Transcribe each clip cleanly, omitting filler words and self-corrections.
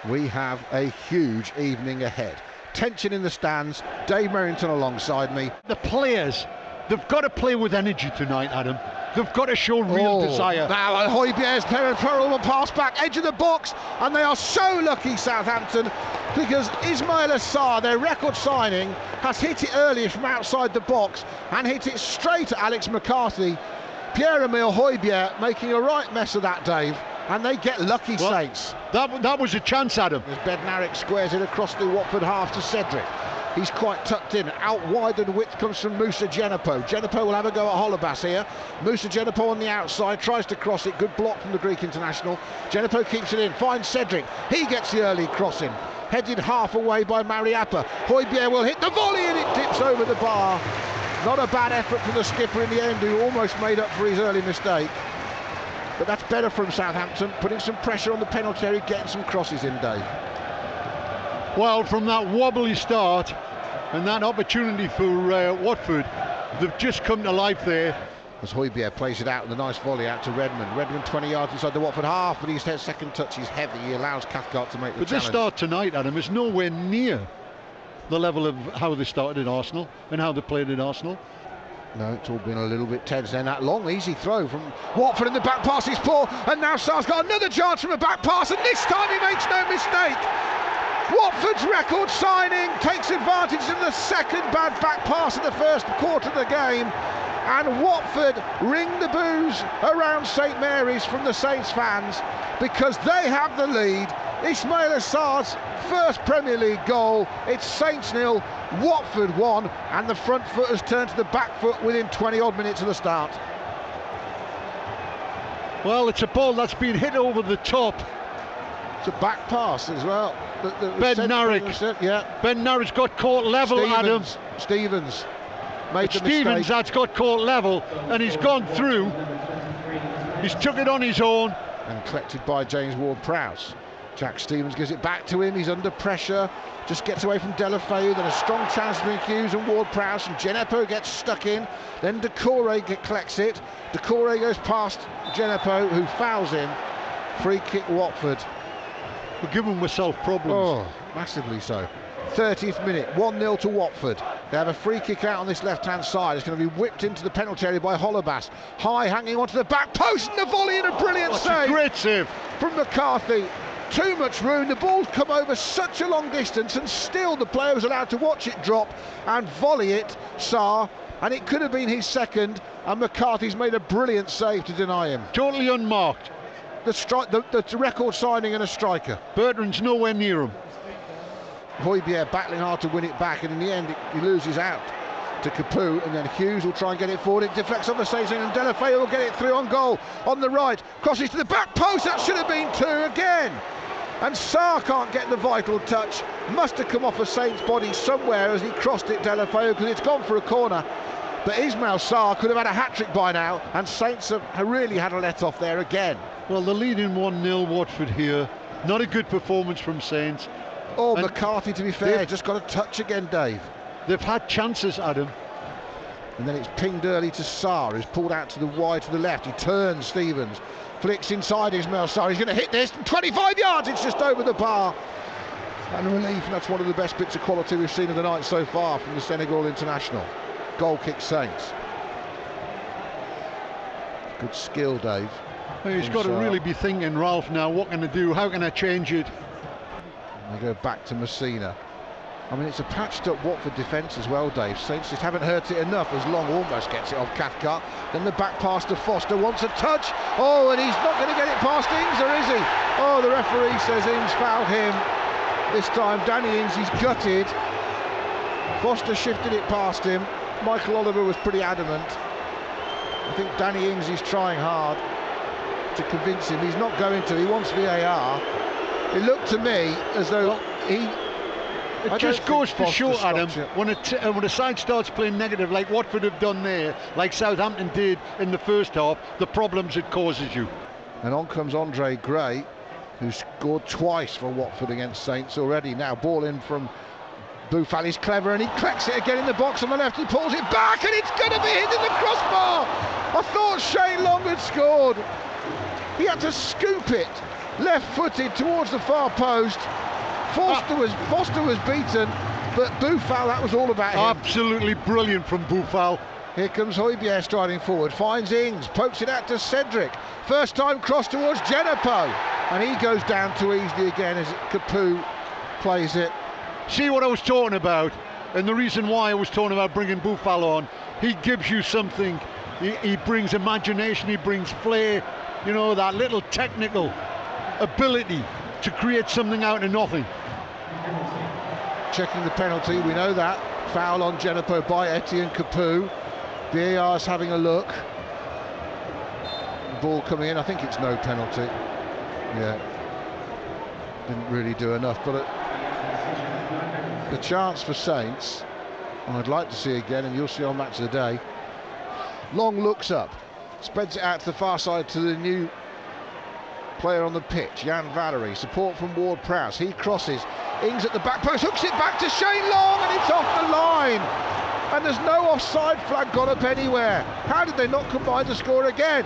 We have a huge evening ahead. Tension in the stands, Dave Merrington alongside me. The players, they've got to play with energy tonight, Adam. They've got to show real desire. Now Højbjerg's terrible pass back, edge of the box, and they are so lucky, Southampton, because Ismaila Sarr, their record signing, has hit it early from outside the box and hit it straight at Alex McCarthy. Pierre-Emile Højbjerg making a right mess of that, Dave, and they get lucky, well, Saints. That was a chance, Adam. As Bednarik squares it across the Watford half to Cedric. He's quite tucked in. Out wide and width comes from Moussa Djenepo. Djenepo will have a go at Holebas here. Moussa Djenepo on the outside, tries to cross it. Good block from the Greek international. Djenepo keeps it in, finds Cedric. He gets the early crossing. Headed half away by Mariappa. Højbjerg will hit the volley and it dips over the bar. Not a bad effort from the skipper in the end, who almost made up for his early mistake. But that's better from Southampton, putting some pressure on the penalty area, getting some crosses in, Dave. Well, from that wobbly start and that opportunity for Watford, they've just come to life there. As Højbjerg plays it out with a nice volley out to Redmond. Redmond 20 yards inside the Watford half, but his second touch is heavy. He allows Cathcart to make the challenge. But this start tonight, Adam, is nowhere near the level of how they started at Arsenal and how they played at Arsenal. No, it's all been a little bit tense. Then that long, easy throw from Watford in the back pass is poor, and now Sarr's got another chance from a back pass, and this time he makes no mistake. Watford's record signing takes advantage of the second bad back pass in the first quarter of the game, and Watford ring the boos around St Mary's from the Saints fans because they have the lead. Ismaila Sarr's first Premier League goal. It's Saints 0, Watford 1, and the front foot has turned to the back foot within 20 odd minutes of the start. Well, it's a ball that's been hit over the top. It's a back pass as well. Bednarik. Yeah. Bednarik's got caught level, Adam. Stevens made the Stevens mistake. that's got caught level, and he's gone through. He's took it on his own. And collected by James Ward-Prowse. Jack Stevens gives it back to him. He's under pressure. Just gets away from Delafeu. Then a strong chance from Hughes and Ward-Prowse. And Djenepo gets stuck in. Then Decore collects it. Decore goes past Djenepo, who fouls him. Free kick Watford. We're giving ourselves problems. Oh, massively so. 30th minute, 1-0 to Watford. They have a free kick out on this left-hand side. It's going to be whipped into the penalty area by Holebas. High, hanging onto the back post, and the volley and a brilliant save. A great save from McCarthy. Too much room. The ball's come over such a long distance, and still the player was allowed to watch it drop and volley it, Sarr. And it could have been his second, and McCarthy's made a brilliant save to deny him. Totally unmarked. The record signing and a striker. Bertrand's nowhere near him. Højbjerg battling hard to win it back, and in the end he loses out to Capoue, and then Hughes will try and get it forward. It deflects off the staging, and Delafeu will get it through on goal on the right. Crosses to the back post. That should have been two again. And Sarr can't get the vital touch. Must have come off a Saints body somewhere as he crossed it, Delafeu, because it's gone for a corner. But Ismaila Sarr could have had a hat-trick by now, and Saints have really had a let-off there again. Well, they're leading 1-0 Watford here. Not a good performance from Saints. Oh, and McCarthy, to be fair, just got a touch again, Dave. They've had chances, Adam. And then it's pinged early to Sarr, who's pulled out to the wide to the left. He turns Stevens, flicks inside Ismaila Sarr. He's going to hit this, 25 yards, it's just over the bar. And relief, and that's one of the best bits of quality we've seen of the night so far from the Senegal international. Goal kick Saints. Good skill, Dave. Well, he's got to really be thinking, Ralph, now, what can I do? How can I change it? And they go back to Messina. I mean, it's a patched-up Watford defence as well, Dave. Saints just haven't hurt it enough as Long almost gets it off Cathcart. Then the back pass to Foster, wants a touch. Oh, and he's not going to get it past Ings, or is he? Oh, the referee says Ings fouled him. This time, Danny Ings, he's gutted. Foster shifted it past him. Michael Oliver was pretty adamant. I think Danny Ings is trying hard to convince him. He's not going to. He wants VAR. It looked to me as though It just goes to show, Adam, when a side starts playing negative like Watford have done there, like Southampton did in the first half, the problems it causes you. And on comes Andre Gray, who scored twice for Watford against Saints already. Now ball in from Boufal. Is clever, and he cracks it again in the box on the left. He pulls it back, and it's going to be hit in the crossbar. I thought Shane Long had scored. He had to scoop it left-footed towards the far post. Foster was beaten, but Boufal, that was all about him. Absolutely brilliant from Boufal. Here comes Højbjerg striding forward, finds Ings, pokes it out to Cedric. First time cross towards Djenepo, and he goes down too easily again as Capoue plays it. See what I was talking about, and the reason why I was talking about bringing Boufal on. He gives you something. He brings imagination, he brings flair, you know, that little technical ability to create something out of nothing. Checking the penalty, we know that. Foul on Djenepo by Etienne Capoue. VAR's having a look. Ball coming in, I think it's no penalty. Yeah, didn't really do enough, but the chance for Saints, I'd like to see again, and you'll see on Match of the Day. Long looks up, spreads it out to the far side to the new player on the pitch, Jan Valery. Support from Ward-Prowse. He crosses. Ings at the back post, hooks it back to Shane Long, and it's off the line. And there's no offside flag gone up anywhere. How did they not combine to score again?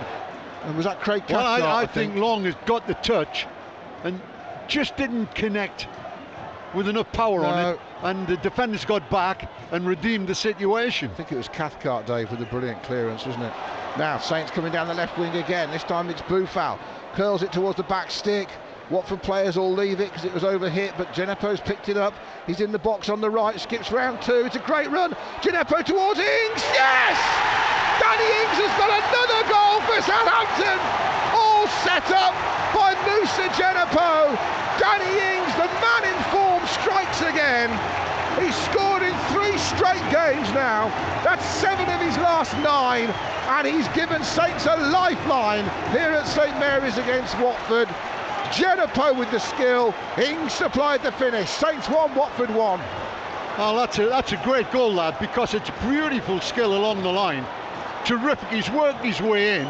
And was that Craig Cathcart? Well, I think Long has got the touch and just didn't connect with enough power on it, and the defenders got back and redeemed the situation. I think it was Cathcart, Dave, with a brilliant clearance, wasn't it? Now Saints coming down the left wing again. This time it's Boufal, curls it towards the back stick. Watford players all leave it because it was overhit, but Djenepo's picked it up. He's in the box on the right, skips round two. It's a great run. Djenepo towards Ings. Yes! Danny Ings has got another goal for Southampton. All set up by Moussa Djenepo. Danny Ings, the man in form, strikes again. He's scored in 3 straight games now. That's 7 of his last 9, and he's given Saints a lifeline here at St Mary's against Watford. Djenepo with the skill, Ings supplied the finish. Saints 1, Watford 1. Well, that's a great goal, lad, because it's beautiful skill along the line. Terrific. He's worked his way in,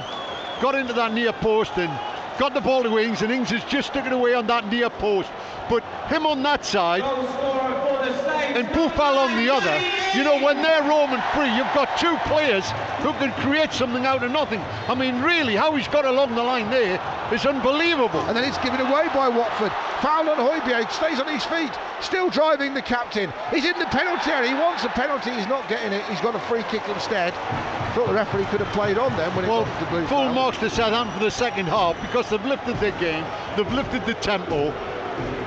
got into that near post and got the ball to Ings, and Ings has just stuck it away on that near post. But him on that side and Boufal on the other, you know, when they're roaming free, you've got 2 players who can create something out of nothing. I mean, really, how he's got along the line there is unbelievable. And then it's given away by Watford. Foul on Højbjerg, stays on his feet, still driving the captain. He's in the penalty area. He wants a penalty, he's not getting it. He's got a free kick instead. Thought the referee could have played on then when it got to the blue. Full marks to Southampton for the second half, because they've lifted their game, they've lifted the tempo,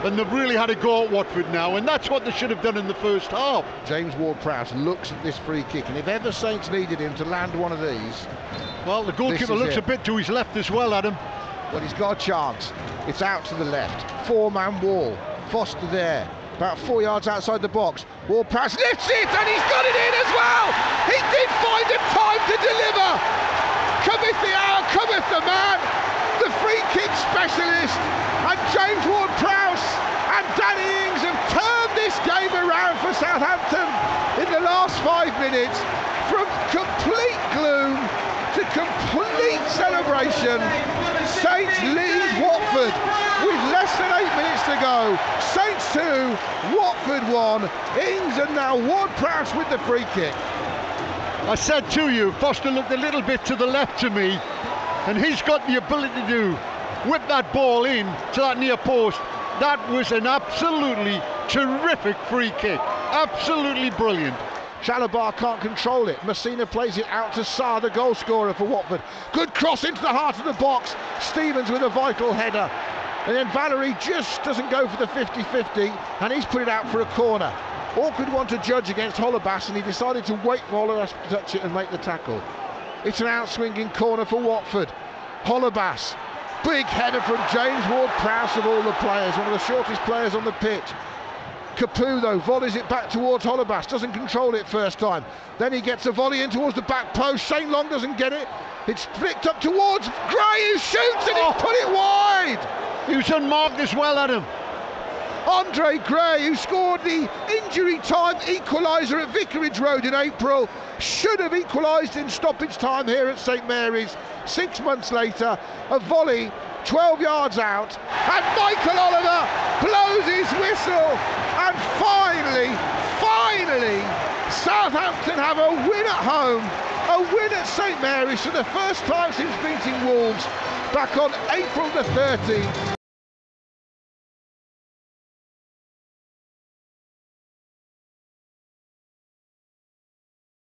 and they've really had a go at Watford now, and that's what they should have done in the first half. James Ward-Prowse looks at this free kick, and if ever Saints needed him to land one of these... Well, the goalkeeper looks a bit to his left as well, Adam. Well, he's got a chance. It's out to the left. 4-man wall. Foster there, about 4 yards outside the box. Ward-Prowse lifts it, and he's got it in as well! He did find the time to deliver! Cometh the hour, cometh the man! The free kick specialist, and James Ward-Prowse and Danny Ings have turned this game around for Southampton in the last 5 minutes. From complete gloom to complete celebration, Saints lead Watford with less than 8 minutes to go. Saints 2, Watford 1. Ings and now Ward-Prowse with the free kick. I said to you, Foster looked a little bit to the left to me, and he's got the ability to whip that ball in to that near post. That was an absolutely terrific free kick. Absolutely brilliant. Chalobah can't control it. Messina plays it out to Sarr, the goal scorer for Watford. Good cross into the heart of the box. Stevens with a vital header. And then Valery just doesn't go for the 50-50, and he's put it out for a corner. Awkward one to judge against Holebas, and he decided to wait for Holebas to touch it and make the tackle. It's an out-swinging corner for Watford. Holebas, big header from James Ward-Prowse of all the players, one of the shortest players on the pitch. Capoue, though, volleys it back towards Holebas, doesn't control it first time. Then he gets a volley in towards the back post. Shane Long doesn't get it. It's flicked up towards Gray, who shoots, and he's put it wide. He was unmarked as well, Adam. Andre Gray, who scored the injury time equaliser at Vicarage Road in April, should have equalised in stoppage time here at St Mary's. 6 months later, a volley 12 yards out, and Michael Oliver blows his whistle, and finally, Southampton have a win at home, a win at St Mary's for the first time since beating Wolves back on April the 13th.